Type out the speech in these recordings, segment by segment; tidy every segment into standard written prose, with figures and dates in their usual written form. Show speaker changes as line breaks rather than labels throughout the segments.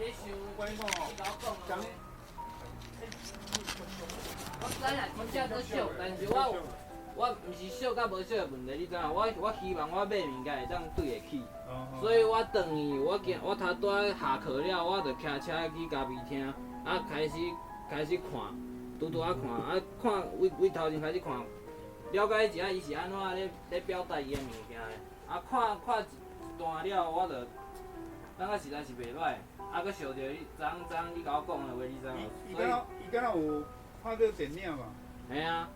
咧想，你甲我讲啊。我知影，真正搁俗，但是我毋是俗甲无俗的问题，你知影？我希望我买物件会当对会起，所以我转去，我头拄下课了，我就骑车去咖啡厅，啊开始看，拄啊看为头前开始看，了解一下伊是安怎咧表达伊的物件的，啊看一段了，我就感觉实在是袂歹，啊搁想着你昨你甲我讲的话，你知影？
伊敢若有拍过电影嘛？
嘿啊。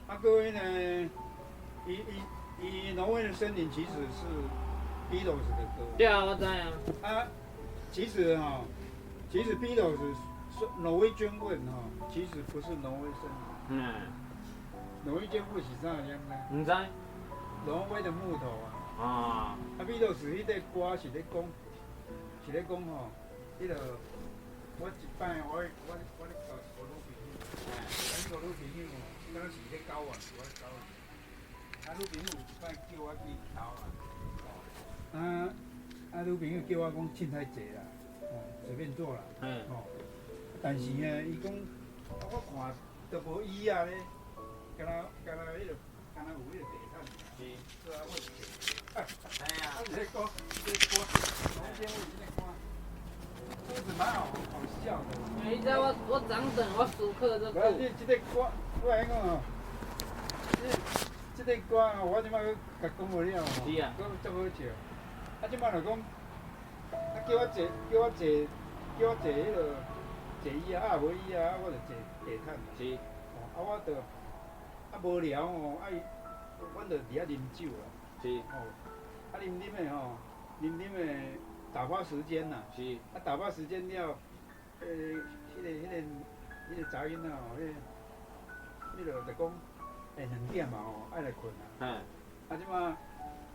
啊，各位呢，以挪威的森林其实是 Beatles 的歌。
对啊，我知啊。
啊，其实Beatles 是挪威军问哈，其实不是挪威森林。挪威军问是啥样呢？
唔知。
挪威的木头啊。
啊。
Beatles 迄个歌是咧讲吼，迄个我一摆我咧交一个女朋友，迄个女朋友哦，敢若是咧交往，是我咧交往。啊，女朋友一摆叫我去投啦，女朋友叫我讲凊彩坐啦，随便做啦，但是呢，伊讲，我看都无椅啊咧，敢若迄个，敢若有迄个地毯，是，是啊，我是坐。哎呀，你在讲，这歌，农间我以前歌，歌是蛮好笑的。
你知我昨顿我思考这
个。你这个歌，我来讲哦，这个歌哦，我即摆去甲讲无了哦，
是啊，
佫足好笑。啊，即摆就讲，叫我坐迄个坐椅啊，无椅啊，我就坐地毯。
是。
我就无聊哦，阮就伫遐啉酒啦。
是。
啉的打发时间呐。
是。
打发时间了，迄个查囡仔哦，迄个就讲2点嘛哦，爱来困啊。即马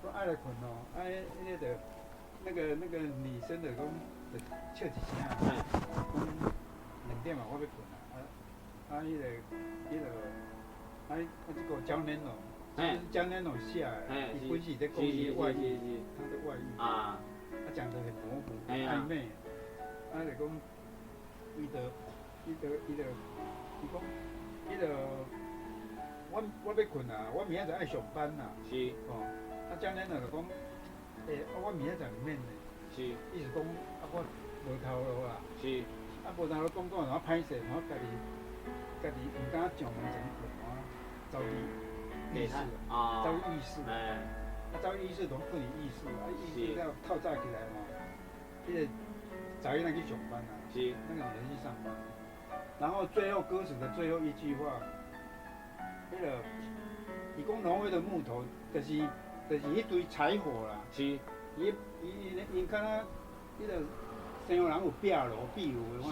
我爱来困哦，迄个就那个女生就讲就笑一声，讲2点嘛我要困啊。迄个这个江南哦。江南龙下来，伊本是在讲伊的外遇，他的外遇，讲得很模糊、很暧昧，就讲，伊讲，我要困啊，我明仔载爱上班啦，
是，
江南龙就讲，我明仔载唔免嘞，
是，
意思讲，我无头路啦，
是，
无头路讲然后歹势，然后家己唔敢上门前困，走去。意识遭遇意识，遭遇意识同困于意识，意识要透早起来嘛，迄个早一点去上班啊，那个女人去上班，然后最后歌词的最后一句话，迄个伊讲挪威的木头，就是迄堆柴火啦，伊敢若迄个西洋人有壁炉、壁炉的话，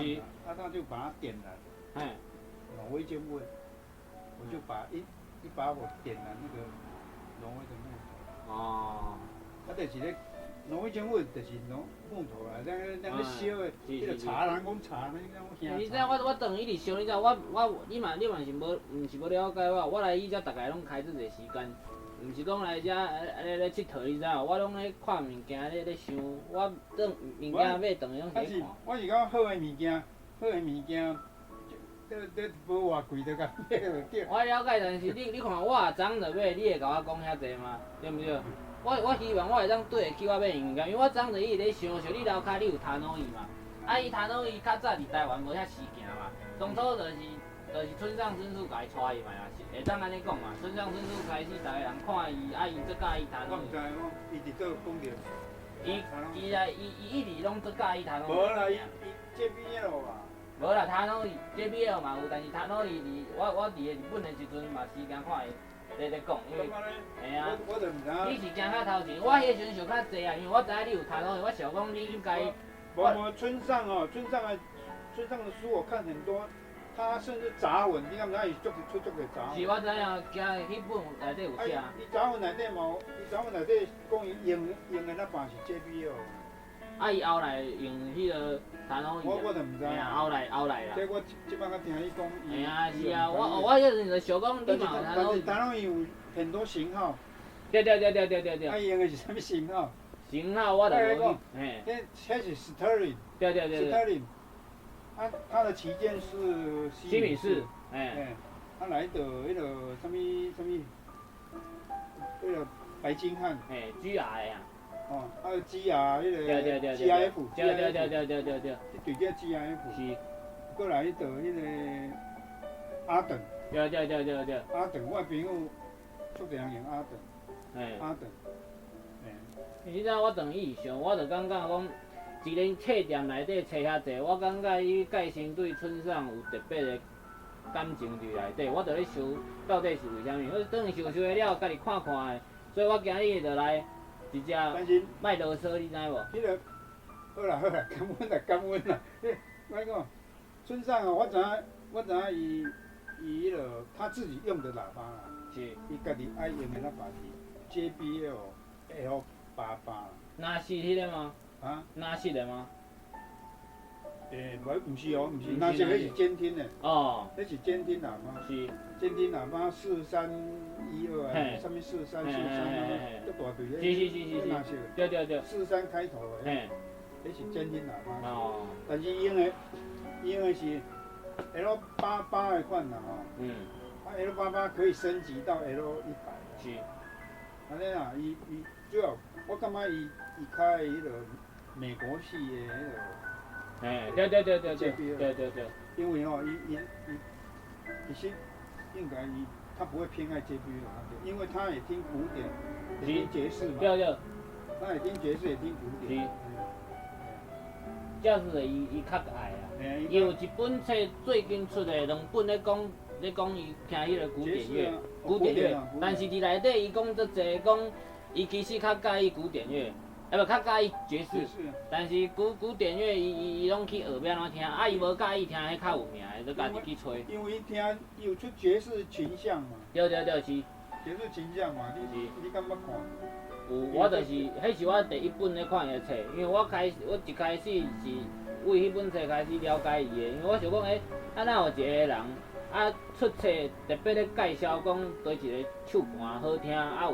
他就把它点燃，挪威就问，我就把一把火点燃那个挪威的木头。就是咧挪威政府就是木头啦，咱咧烧的，迄个茶人讲茶，
你知我等伊伫烧，你知你嘛是无了解我来伊遮大概拢开这个时间，毋是讲来遮咧佚佗，你知影？我拢咧看物件咧想，我等物件买等于拢去看。
我是讲好的物件。无偌贵就甲买就对。
我了解，但是你看我昨就买，你会甲我讲遐济吗？对毋对？我希望我会当对得起我买物件，因为我昨就一直咧想，像你楼骹你有塔诺伊嘛？伊塔诺伊较早伫台湾无遐时行嘛，当初就是村上春树甲伊带伊嘛，会当安尼讲嘛。村上春树开始，逐个人看伊，伊最介意塔诺伊。
我毋知讲，伊伫倒讲着。
伊一直拢最介意塔诺伊。
无啦，伊 JBL 吧。
无啦，塔诺伊 JBL 嘛有，但是塔诺伊我伫日本的时阵嘛时间看伊咧讲，因为嘿啊，你是行较头前，我迄时阵想较济啊，因为我知影你有塔诺伊，我想讲你应该。
无村上的书我看很多，他甚至杂文，你敢知伊出足个杂文？
是我知影，惊迄本内底有写。
伊杂文内底讲伊用的那版是 JBL。
伊后来用迄个塔诺伊。
我就毋知。
后来啦。
这我即摆才听伊讲。
嘿啊，是啊，我迄阵就想讲你嘛有塔诺伊。
塔诺伊有很多型号。
对。
伊用的是啥物型号？
型号我就无去，嘿。
迄是 Sterling。
对对对对。
Sterling。它的旗舰是
西敏寺，哎。
它来的迄个什么，迄个白金汉。
嘿 ，GR 呀。
哦，还有 GR 迄个 GIF。
对。
迄对叫 GIF。是。过来迄个阿顿。对。阿顿，我朋友足侪人用阿顿。阿顿。
你知影我当意象，我就感觉讲，一间册店内底找遐济，我感觉伊介先对村上有特别的感情伫内底，我就咧想到底是为虾米？我等伊想了，家己看看的，所以我今日就来直接卖啰嗦，你知无？
迄个好啦，感恩啦。我讲村上哦，我知影伊迄个他自己用的喇叭啦，
是
伊家己爱用的喇叭是 JBL L88。
那是迄个吗？
啊？
那是的吗？
毋是哦，毋是，那是迄是监听的。哦。迄是监听喇叭。是。监听喇叭4312啊，啥物4343啊，足大队
是。
那是。
对。
43开头的。迄是监听喇叭。哦。但是用的是 L88的款啦吼。L88可以升级到 L100。是。安尼啊，伊主要我感觉伊较迄个美国系的迄个。对。因为吼，伊其实应该他不会偏爱 JBL， 因为他也听古典，也听爵士嘛。对。他也听爵士，也听古典。
爵士伊较爱啊。伊有一本册最近出的2本咧讲伊听迄个古典乐，但是伫内底伊讲足济讲，伊其实较介意古典乐。无较介意爵士，但是古典乐伊拢去学要安怎听，啊伊无介意听迄较有名的，就家己去吹。
因为伊有出爵士群像嘛。对
是。
爵士群像嘛，你敢捌看？
有，我就是，迄是我第一本咧看伊的册，因为我一开始是为迄本册开始了解伊的，因为我想讲，啊哪有一个人啊出册特别咧介绍讲，倒一个手盘好听，啊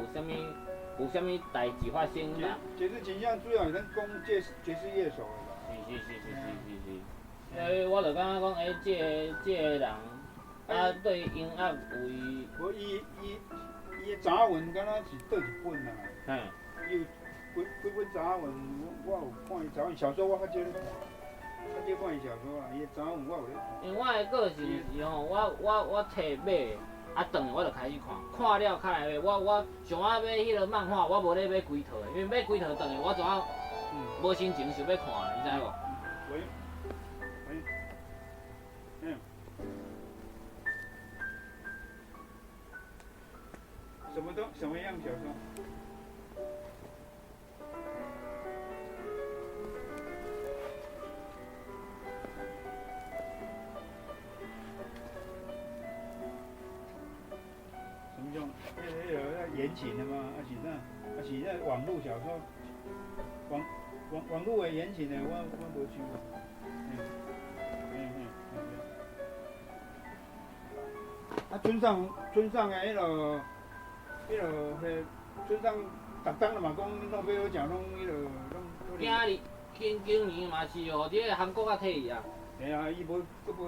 有啥物代志发生啦？
爵士倾向主要是咱讲爵士乐手的吧。
是。所以我就感觉讲，这个人啊对音乐有伊。
无伊的杂文敢若是倒一本啦。伊有几本杂文，我有看伊杂文小说，我较少咧看，较少看伊小说啦。伊的杂文我有咧看。
因为我的个性是吼，我册买。啊，转我就开始看了较来买。我想要买迄个漫画，我无咧买规套的，因为买规套转去我怎啊无心情想要看，你知无？
喂。什么样小说？言情的吗？还是那网络小说，网络的言情的，我无去过。啊，村上的迄个村上，逐当了嘛讲诺贝尔奖拢迄个拢。
今年嘛是哦，这个韩国啊摕伊啊。
嘿啊，伊无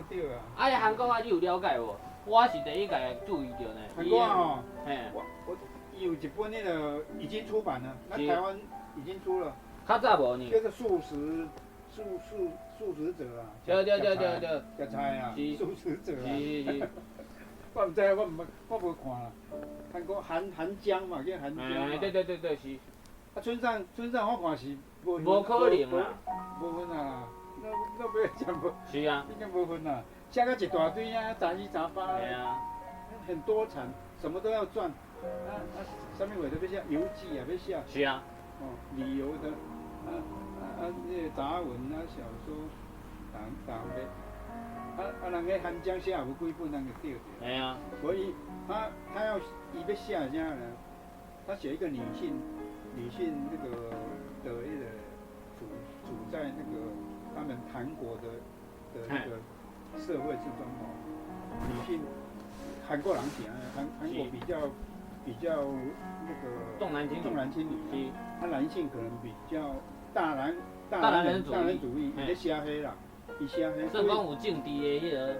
得啊。
啊，韩国啊，你有了解无？我是第一届注意到呢。
韩国啊吼，我有一本迄个已经出版了，那台湾已经出了。
较早无呢？
叫做素食者啊。
对。
食菜啊，素食者啊。
是。
我毋知，我无看啦。韩国韩江嘛，叫韩江嘛。
对是。
啊，村上我看是
无可能啦。
无分啊，那不要讲无。
是啊。
应该无分啦，写个一大堆啊，杂七杂八。
对啊。
很多产，什么都要赚。上面有的要写游记啊，要写。
是啊。
旅游的，那个杂文啊，小说，当的，人个韩江写有几本，人就对着。
哎呀。
所以他要写啥呢？他写一个女性那个的那个处在那个他们韩国的那个社会之中女性韩国人讲，韩国比较那个重男轻女。男性可能比较大男主义，伊咧写迄啦，伊写迄。
算讲有政治的迄个。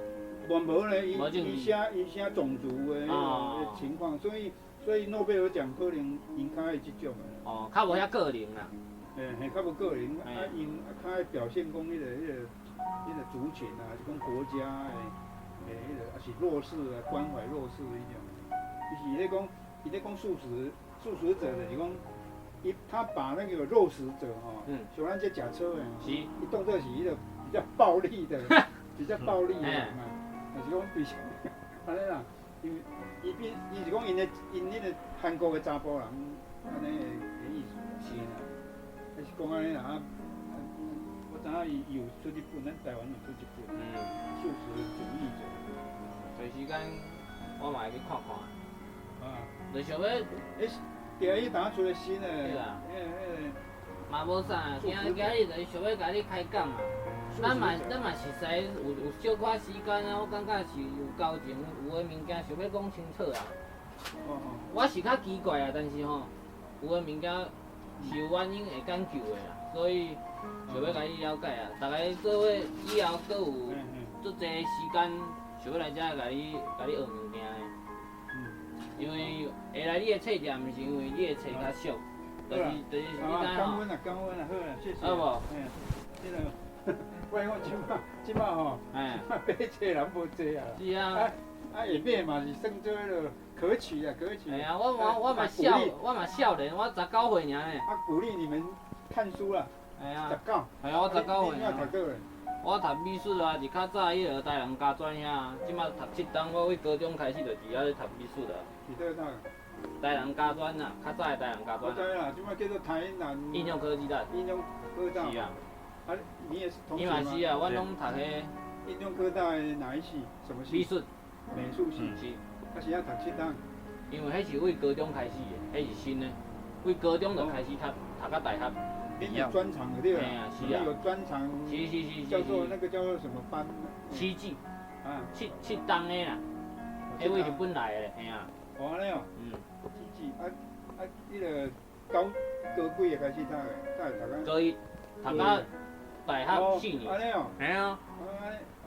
无咧，伊写种族的迄个情况，所以诺贝尔奖可能因较爱即种的。
哦，较无遐个人啦。
嘿，较无个人，因较爱表现讲迄个族群啊，还是讲国家迄个，还是弱势啊，关怀弱势迄种。伊咧讲素食者的，就是讲，他把那个肉食者吼，像咱这食草的，伊当作是迄个比较暴力的，比较暴力的嘛。但是讲比较安尼啦，因为伊是讲因迄个韩国的查甫人安尼的意思。是啦。还是讲安尼啦我知影伊有出一本，咱台湾有出一本，素食主义者。
找时间我嘛会去看看。就想要，
第一档出来新的，
嘛无啥，今日就想要甲你开讲嘛。咱嘛是使有小可时间啊，我感觉是有交情，有诶物件想要讲清楚啊。我是较奇怪啊，但是吼，有诶物件是有原因会研究诶啦，所以想要甲你了解啊。大家做伙以后阁有足侪时间，想要来遮甲你学物件诶。因为会来你诶册店，毋是因为你诶册较俗，就是你知影吼。
感恩啊，好啦，谢谢。
好无？
这个，不然我即摆吼，买册人无济啊。
是啊。
下尾嘛是算做迄落可取啊，可取。
哎呀，我嘛少年，我19岁尔呢。
鼓励你们看书啦。
哎呀。
19。
哎呀，我19岁。
你要读倒咧？
我读美术啊，是较早迄个台南家专遐，即摆读7档，我为高中开始就是遐咧读美术啊。
是倒
台南家专啊，较早的台南家专。
我知啦，即摆叫做台南。
应用科技大。
应用科大。是
啊。
你也是同学
吗？你嘛是啊，我拢读迄。
应用科大的哪一系？什么系？
美术。
美术系。
是。
是要读7档。
因为迄是为高中开始的，迄是新的，为高中就开始读到大学。
你有专长的对吧？
是啊。
有专长。
是。
叫做那个叫做什么班
7级。7档的啦。迄位日本来的，嘿啊。
哦，安尼哦。7级迄个高几个开始读的？
高一，读到大学4年。
安尼哦。
嘿啊。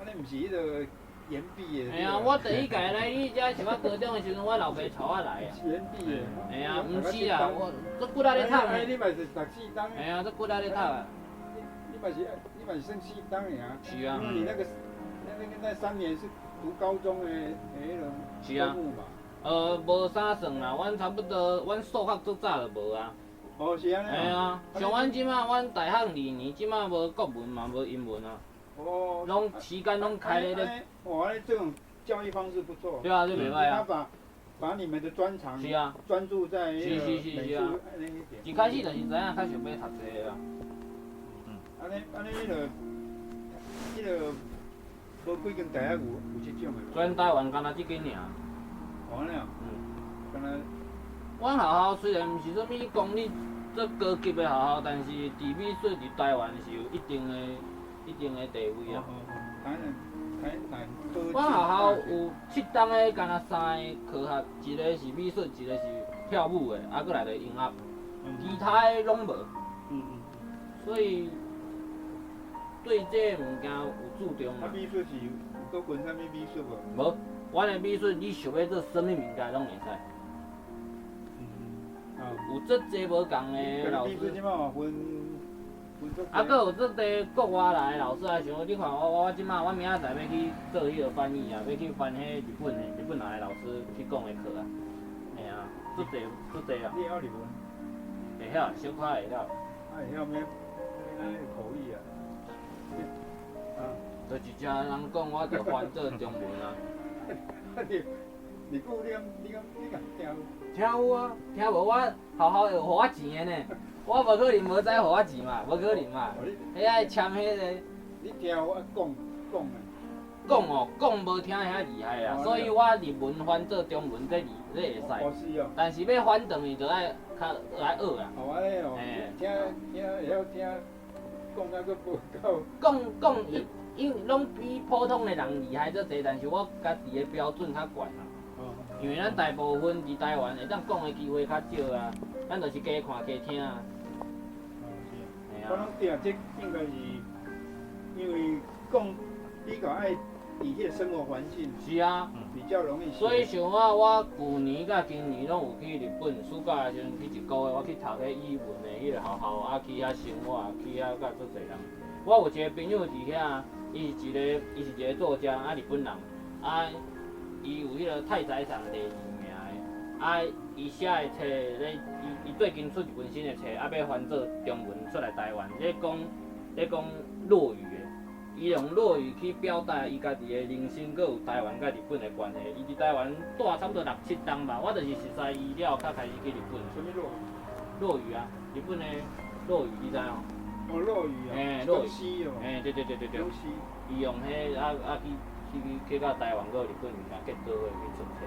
安尼毋是迄个延毕的。
嘿啊，我第一届来你遮是我高中的时阵，我老爸带我来啊。
延毕的。
嘿啊，毋是啊，我足骨力咧读的。
你嘛是读4档。
嘿啊，足骨力咧读啊。
你嘛是算4档的啊。
是啊。
因为你那3年是读高中的迄个科目嘛。
无啥算啦，阮差不多，阮数学足早就无啊。
哦，是安尼。
嘿啊，像阮即马，阮大学2年，即马无国文嘛，无英文啊。
哦。
拢时间拢开咧。
哇，这种教育方式不错。
对啊，这袂歹啊。
他把你们的专长。
是啊。
专注在美术
那一点。一开始就是知影，较想要读这个啦。
安尼迄个无几间大学有即种的。
全台湾敢若即间尔。
安尼啊。敢若。
阮学校虽然毋是啥物公立做高级的学校，但是伫美术伫台湾是有一定的地位啊。
台南科技。
阮学校有7档的，敢若3个科学，一个是美术，一个是跳舞的，啊，搁来就音乐，其他的拢无。所以对这物件有注重嘛。
美术是有搁分啥物美术无？
无，阮的美术你想要做啥物物件拢会使。有足侪无共的老师。啊，搁有足侪国外来的老师啊，像你看我即马我明仔载要去做迄个翻译啊，要去翻迄日本来的老师去讲的课啊，嘿啊，足侪啊。
你会晓日文？
会晓，小可会晓。
会晓咩？口语啊。
就是一人讲，我就翻做中文啊。
你讲你敢听？
听有啊，听无我好好会互我钱的呢。我无可能无知互我钱嘛，无可能嘛。迄爱签迄个。
你听我讲啊。
讲哦，讲无听遐厉害啊，所以我日文翻做中文这会使。
是哦。
但是要翻转去，就爱较来学啊。
哦，安尼哦。听会晓听，讲啊佫无够。
讲因拢比普通的人厉害足济，但是我家己的标准较悬啊。因为咱大部分伫台湾会当讲的机会较少啊，咱就是加看加听啊。
我拢对啊，这应该是因为讲比较爱伫迄个生活环境。
是啊，
比较容易。
所以像我去年甲今年拢有去日本，暑假的时阵去1个月，我去读迄语文的迄个学校，啊去遐生活，去遐甲足侪人。我有一个朋友伫遐，伊是一个作家，啊日本人，啊伊有迄个太宰赏第2名的，啊伊写的册咧，伊最近出一本新的册，啊要翻做中文出来台湾，咧讲落语的。伊用落语去表达伊家己的人生，佮有台湾甲日本的关系。伊伫台湾住差不多6、7冬吧，我就是熟悉伊了，才开始去日本。
什么落语？
落语啊，日本的落语，你知哦？
哦，落语啊。
嘿，落语。
哦。
对。
东西。
伊用迄去到台湾佮日本物件结做伙去出册。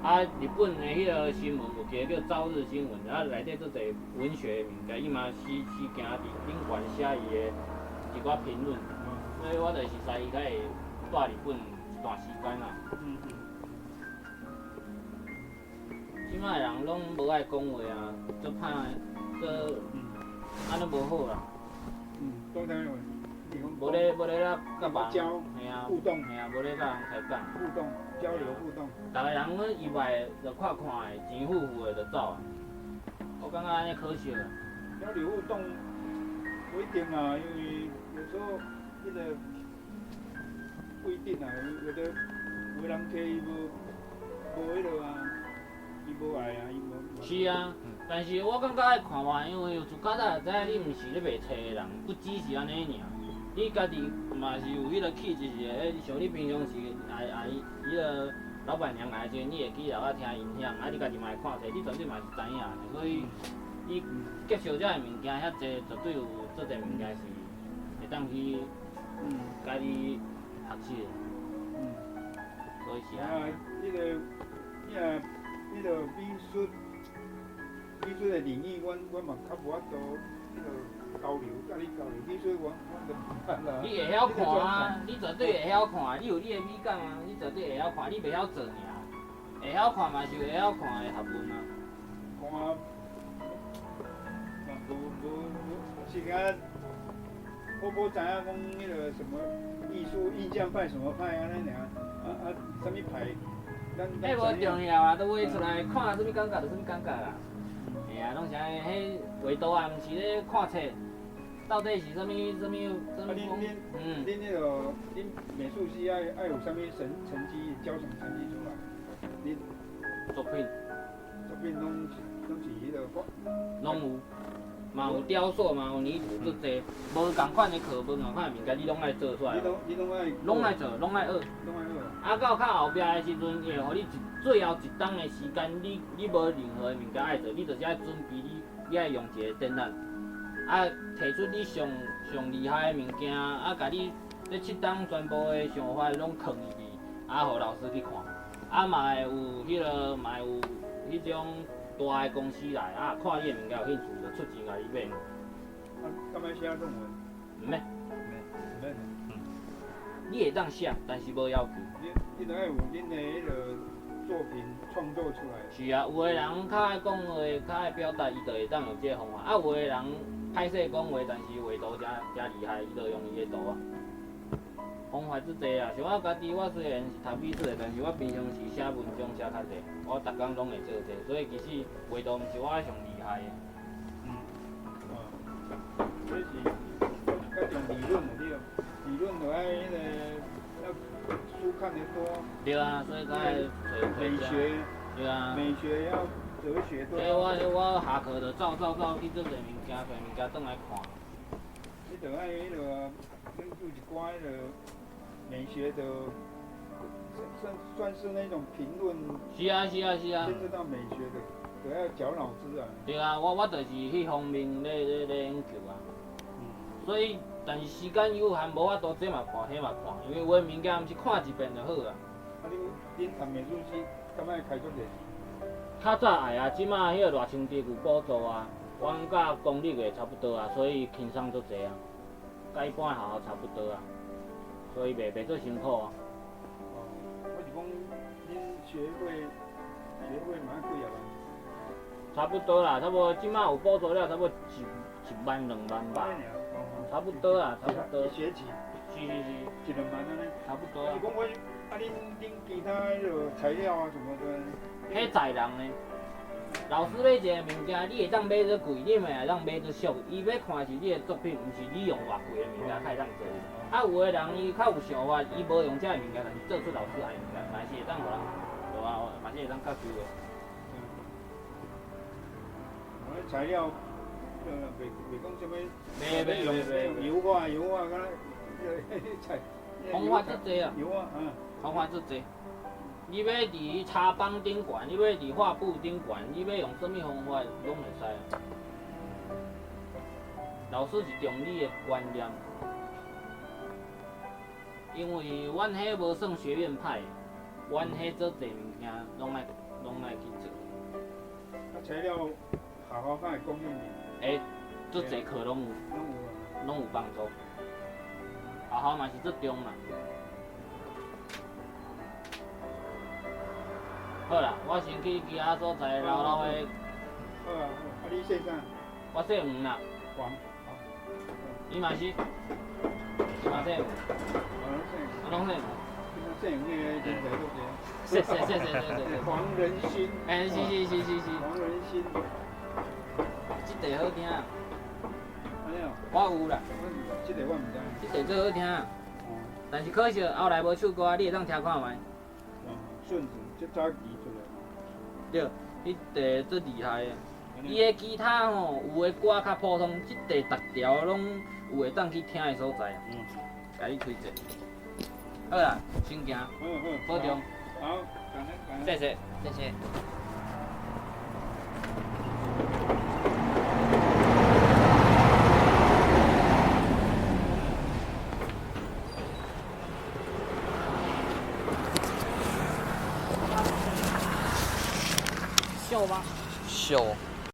啊，日本的迄个新闻有一个叫朝日新闻，啊内底做侪文学的物件，伊嘛时行伫顶悬写伊的一寡评论。所以我就是使伊较会住日本一段时间啦。即摆人拢无爱讲话啊，足歹，安尼无好啦。
讲啥话？
无咧啦，甲别人
交互动，
嘿啊，无咧甲人开讲。
互动，交流互动。
逐个人阮意外就看的，钱付的就走啊。我感觉安尼可惜啊。
交流互动不一定啊，因为有时候。迄个不一定啊，有的人客伊无迄落啊，伊无爱啊，伊无。
是啊，但是我感觉爱看嘛，因为自较早就知影你毋是咧卖册的人，不只是安尼尔，你家己嘛是有迄个气质的，像你平常时迄个老板娘来的时阵，你会去后仔听音响，啊你家己嘛会看册，你绝对嘛是知影的，所以你接受这个物件遐济，绝对有做侪物件是会当去。家己学习的，所以是啊。迄个美术的领域，阮嘛较无法度迄个交流，甲你交流，美术我就唔捌啦。你会晓看啊，你绝对会晓看，你有你的美感啊，你绝对会晓看，你袂晓做尔。会晓看嘛是会晓看的学问啊。看，无是讲。我无知影讲迄个什么艺术印象派什么派安尼尔，什么派，迄无重要啊，都画出来看什么感觉就什么感觉啦。嘿啊，拢是安尼，迄画图啊，毋是咧看册，到底是什么？恁迄个恁美术系爱有啥物成绩，交什么成绩出来？恁作品拢是迄个拢有。嘛有雕塑，嘛有泥土，足济，无共款的课，无共款的物件，你拢爱做出来。你拢爱做，拢爱学。啊，到较后壁的时阵，伊会互你最后一冬的时间，你无任何的物件爱做，你就是爱准备你爱用一个展览，啊，提出你上厉害的物件，啊，甲你这7冬全部的想法拢藏入去，啊，互老师去看，啊，嘛会有迄种。大个公司来啊，看你的物件有兴趣，就出钱甲你买。啊，敢要写论文？毋免。你会当写，但是无要求。你著爱有恁的迄个作品创作出来。是啊，有的人较爱讲话，较爱表达，伊就会当用这个方法。啊，有的人歹势讲话，但是画图真厉害，伊就用伊的图啊。方法足济啊，像我家己，我虽然是读美术的，但是我平常时写文章写较济，我逐工拢会做这，所以其实画图毋是我上厉害的。这是较重理论的对，理论就爱迄个要书看得多。对啊，所以才会美学。对啊。美学要哲学多。所以我下课就走去做侪物件，侪物件转来看。你就爱迄个，恁有一寡迄个。美学的，算是那种评论。是啊。牵涉到美学的，都要绞脑汁啊。对啊，我就是迄方面咧研究啊。所以，但是时间有限，无法度这嘛看，迄嘛看，因为有的物件毋是看一遍就好啊。啊，恁读美术系，敢爱开足济？较早爱啊，即马迄个热清地有补助啊，阮甲公立的差不多啊，所以轻松足济啊，甲一般的学校差不多啊。所以袂做辛苦啊。我是讲，恁学会蛮贵啊吧？差不多啦，差不多即马有补助了，差不多1万2万吧，差不多啊，差不多。
一学期。
是，1、
2万安尼。
差不多啊。
是讲我恁其他迄个材料啊什么的。
迄在人呢。老师买一个物件，你会当买做贵，你嘛会当买做俗。伊要看是你的作品，毋是你用偌贵的物件才会当做。啊，有的人伊较有想法，伊无用这物件，但是做出老师爱物件，嘛是会当互人，对啊，嘛是会当较收的。
材料，袂讲什么，
袂
用油画，敢菜。
方法足济啊。
油画，
方法足济。你要伫插帮顶悬，你要伫画布顶悬，你要用什么方法拢会使啊。老师是重你的观念，因为阮迄无算学院派，阮迄做侪物件拢爱去做。
啊，材料学校敢会供应你？
会，足侪课拢有帮助。学校嘛是足中啦。好啦，我先去其他所在老的。好
啊，你姓啥？
我姓黄啦。
黄。
伊嘛是。嘛姓黄。拢姓黄。
姓黄的真侪
是。
黄仁勋。
哎，是。
黄仁勋。
这题好听。
安尼哦。
我有啦。
这题我唔知。
这题最好听。但是可惜后来无唱歌，你会当听看觅。
顺子，这早期出来。
对，迄题最厉害的。伊的吉他吼，有的歌较普通，即题逐条拢有会当去听的所在。甲你推荐。好啦，先行。保重。
好，感恩。
谢谢。秀吗？
秀。